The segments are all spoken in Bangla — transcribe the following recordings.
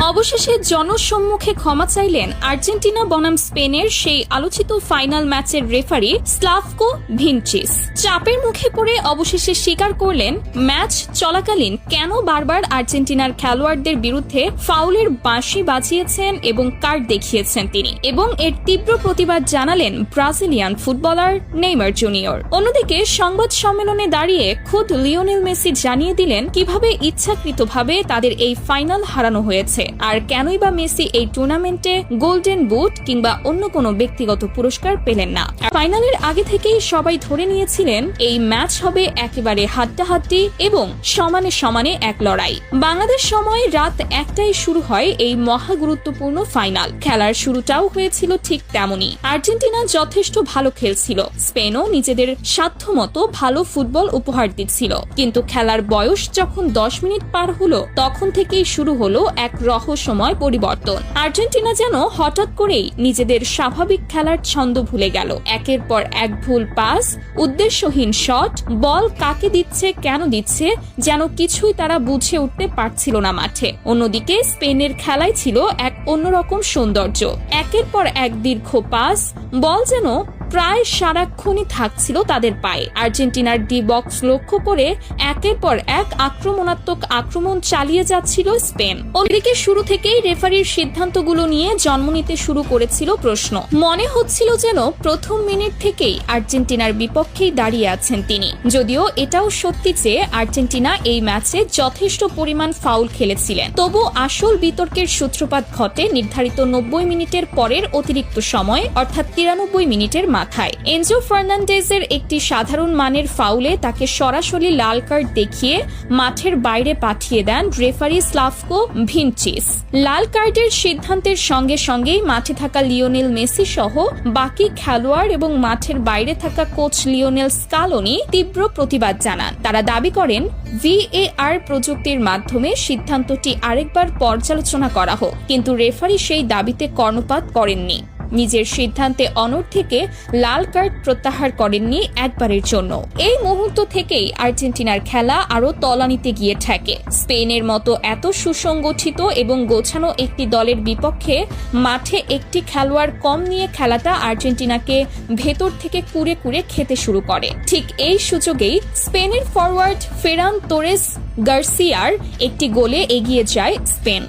অবশেষে জনসম্মুখে ক্ষমা চাইলেন আর্জেন্টিনা বনাম স্পেনের সেই আলোচিত ফাইনাল ম্যাচের রেফারি স্লাভকো ভিনচিচ। চাপের মুখে পড়ে অবশেষে স্বীকার করলেন ম্যাচ চলাকালীন কেন বারবার আর্জেন্টিনার খেলোয়াড়দের বিরুদ্ধে ফাউলের বাঁশি বাজিয়েছেন এবং কার্ড দেখিয়েছেন তিনি, এবং এর তীব্র প্রতিবাদ জানালেন ব্রাজিলিয়ান ফুটবলার নেইমার জুনিয়র। অন্যদিকে সংবাদ সম্মেলনে দাঁড়িয়ে খোদ লিওনেল মেসি জানিয়ে দিলেন কিভাবে ইচ্ছাকৃতভাবে তাদের এই ফাইনাল হারানো হয়েছে, আর কেনই বা মেসি এই টুর্নামেন্টে গোল্ডেন বুট কিংবা অন্য কোনো ব্যক্তিগত পুরস্কার পেলেন না। ফাইনালের আগে থেকেই সবাই ধরে নিয়েছিলেন এই ম্যাচ হবে একেবারে হাড্ডাহাড্ডি এবং সমানে সমানে এক লড়াই। বাংলাদেশ সময় রাত 1টায় শুরু হয় এই মহা গুরুত্বপূর্ণ ফাইনাল। খেলার শুরুটাও হয়েছিল ঠিক তেমনই। আর্জেন্টিনা যথেষ্ট ভালো খেলছিল, স্পেনও নিজেদের সাধ্যমতো ভালো ফুটবল উপহার দিচ্ছিল, কিন্তু খেলার বয়স যখন 10 মিনিট পার হলো তখন থেকেই শুরু হলো এক রহস্যময় পরিবর্তন। আর্জেন্টিনা যেন হঠাৎ করেই নিজেদের স্বাভাবিক খেলার ছন্দ ভুলে গেল। একের পর এক ভুল পাস, উদ্দেশ্যহীন শট, বল কাকে দিচ্ছে কেন দিচ্ছে যেন কিছুই তারা বুঝে উঠতে পারছিল না মাঠে। অন্যদিকে স্পেনের খেলায় ছিল এক অন্যরকম সৌন্দর্য। একের পর এক দীর্ঘ পাস, বল যেন প্রায় সারাক্ষণই থাকছিল তাদের পায়ে। আর্জেন্টিনার ডি বক্স লক্ষ্য করে একের পর এক আক্রমণাত্মক আক্রমণ চালিয়ে যাচ্ছিল স্পেন। অন্যদিকে শুরু থেকেই রেফারির সিদ্ধান্তগুলো নিয়ে জন্ম নিতে শুরু করেছিল প্রশ্ন। মনে হচ্ছিল যেন প্রথম মিনিট থেকেই আর্জেন্টিনার বিপক্ষেই দাঁড়িয়ে আছেন তিনি। যদিও এটাও সত্যি যে আর্জেন্টিনা এই ম্যাচে যথেষ্ট পরিমাণ ফাউল খেলেছিলেন, তবু আসল বিতর্কের সূত্রপাত ঘটে নির্ধারিত 90 মিনিটের পরের অতিরিক্ত সময়, অর্থাৎ 93 মিনিটের মাথায়। এনজো ফার্নান্ডেজের একটি সাধারণ মানের ফাউলে তাকে সরাসরি লাল কার্ড দেখিয়ে মাঠের বাইরে পাঠিয়ে দেন রেফারি স্লাভকো ভিনচিচ। লাল কার্ডের সিদ্ধান্তের সঙ্গে সঙ্গেই মাঠে থাকা লিওনেল মেসি সহ বাকি খেলোয়াড় এবং মাঠের বাইরে থাকা কোচ লিওনেল স্কালোনি তীব্র প্রতিবাদ জানান। তারা দাবি করেন VAR প্রযুক্তির মাধ্যমে সিদ্ধান্তটি আরেকবার পর্যালোচনা করা হোক, কিন্তু রেফারি সেই দাবিতে কর্ণপাত করেননি। নিজের সিদ্ধান্তে অনড় থেকে লাল কার্ড প্রত্যাহার করেননি একবারের জন্য। এই মুহূর্ত থেকেই আর্জেন্টিনার খেলা আরো তলানিতে গিয়ে ঠেকে। স্পেনের মতো এত সুসংগঠিত এবং গোছানো একটি দলের বিপক্ষে মাঠে একটি খেলোয়াড় কম নিয়ে খেলাটা আর্জেন্টিনাকে ভেতর থেকে কুড়ে কুড়ে খেতে শুরু করে। ঠিক এই সুযোগেই স্পেনের ফরওয়ার্ড ফেরান তোরেস গার্সিয়ার একটি গোলে এগিয়ে যায় স্পেন।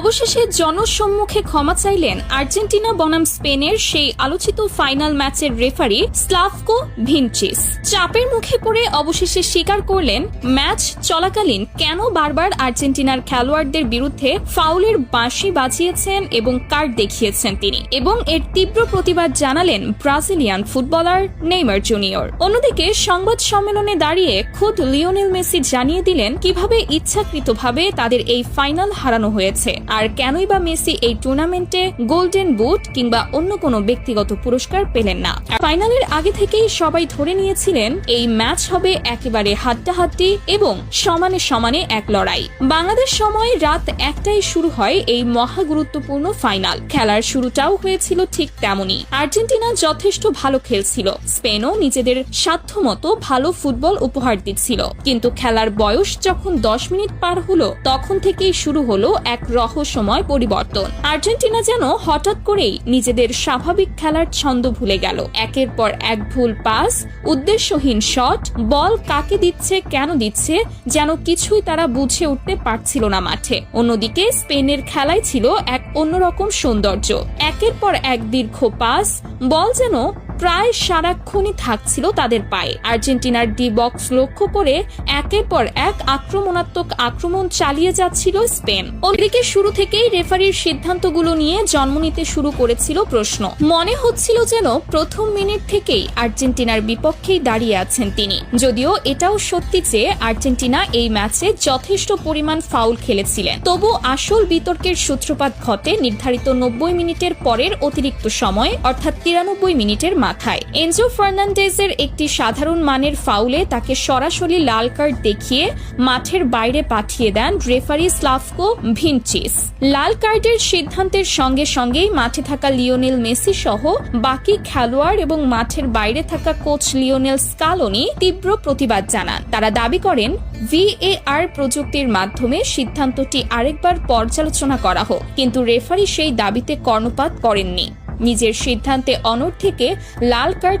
অবশেষে জনসম্মুখে ক্ষমা চাইলেন আর্জেন্টিনা বনাম স্পেনের সেই আলোচিত ফাইনাল ম্যাচের রেফারি স্লাভকো ভিনচিচ। চাপের মুখে পড়ে অবশেষে স্বীকার করলেন ম্যাচ চলাকালীন কেন বারবার আর্জেন্টিনার খেলোয়াড়দের বিরুদ্ধে ফাউলের বাঁশি বাজিয়েছেন এবং কার্ড দেখিয়েছেন তিনি, এবং এর তীব্র প্রতিবাদ জানালেন ব্রাজিলিয়ান ফুটবলার নেইমার জুনিয়র। অন্যদিকে সংবাদ সম্মেলনে দাঁড়িয়ে খোদ লিওনেল মেসি জানিয়ে দিলেন কিভাবে ইচ্ছাকৃতভাবে তাদের এই ফাইনাল হারানো হয়েছে, আর কেনই বা মেসি এই টুর্নামেন্টে গোল্ডেন বুট কিংবা অন্য কোনো ব্যক্তিগত পুরস্কার পেলেন না। ফাইনালের আগে থেকেই সবাই ধরে নিয়েছিলেন এই ম্যাচ হবে একেবারে হাড্ডাহাড্ডি এবং সমানে সমানে এক লড়াই। বাংলাদেশ সময় রাত 1টায় শুরু হয় এই মহা গুরুত্বপূর্ণ ফাইনাল। খেলার শুরুটাও হয়েছিল ঠিক তেমনই। আর্জেন্টিনা যথেষ্ট ভালো খেলছিল, স্পেনও নিজেদের সাধ্যমতো ভালো ফুটবল উপহার দিচ্ছিল, কিন্তু খেলার বয়স যখন 10 মিনিট পার হলো তখন থেকেই শুরু হলো এক রহস্যময় পরিবর্তন। আর্জেন্টিনা যেন হঠাৎ করেই নিজেদের স্বাভাবিক খেলার ছন্দ ভুলে গেল। একের পর এক ভুল পাস, উদ্দেশ্যহীন শট, বল কাকে দিচ্ছে কেন দিচ্ছে যেন কিছুই তারা বুঝে উঠতে পারছিল না মাঠে। অন্যদিকে স্পেনের খেলায় ছিল এক অন্যরকম সৌন্দর্য। একের পর এক দীর্ঘ পাস, বল যেন প্রায় সারাক্ষণই থাকছিল তাদের পায়ে। আর্জেন্টিনার ডি বক্স লক্ষ্য করে একের পর এক আক্রমণাত্মক আক্রমণ চালিয়ে যাচ্ছিল স্পেন। অন্যদিকে শুরু থেকেই রেফারির সিদ্ধান্তগুলো নিয়ে জন্ম নিতে শুরু করেছিল প্রশ্ন। মনে হচ্ছিল যেন প্রথম মিনিট থেকেই আর্জেন্টিনার বিপক্ষেই দাঁড়িয়ে আছেন তিনি। যদিও এটাও সত্যি যে আর্জেন্টিনা এই ম্যাচে যথেষ্ট পরিমাণ ফাউল খেলেছিলেন, তবু আসল বিতর্কের সূত্রপাত ঘটে নির্ধারিত 90 মিনিটের পরের অতিরিক্ত সময়, অর্থাৎ 93 মিনিটের মাথায়। এনজো ফার্নান্ডেজের একটি সাধারণ মানের ফাউলে তাকে সরাসরি লাল কার্ড দেখিয়ে মাঠের বাইরে পাঠিয়ে দেন রেফারি স্লাভকো ভিনচিচ। লাল কার্ডের সিদ্ধান্তের সঙ্গে সঙ্গেই মাঠে থাকা লিওনেল মেসি সহ বাকি খেলোয়াড় এবং মাঠের বাইরে থাকা কোচ লিওনেল স্কালোনি তীব্র প্রতিবাদ জানান। তারা দাবি করেন VAR প্রযুক্তির মাধ্যমে সিদ্ধান্তটি আরেকবার পর্যালোচনা করা হোক, কিন্তু রেফারি সেই দাবিতে কর্ণপাত করেননি। নিজের সিদ্ধান্তে অনড় থেকে লাল কার্ড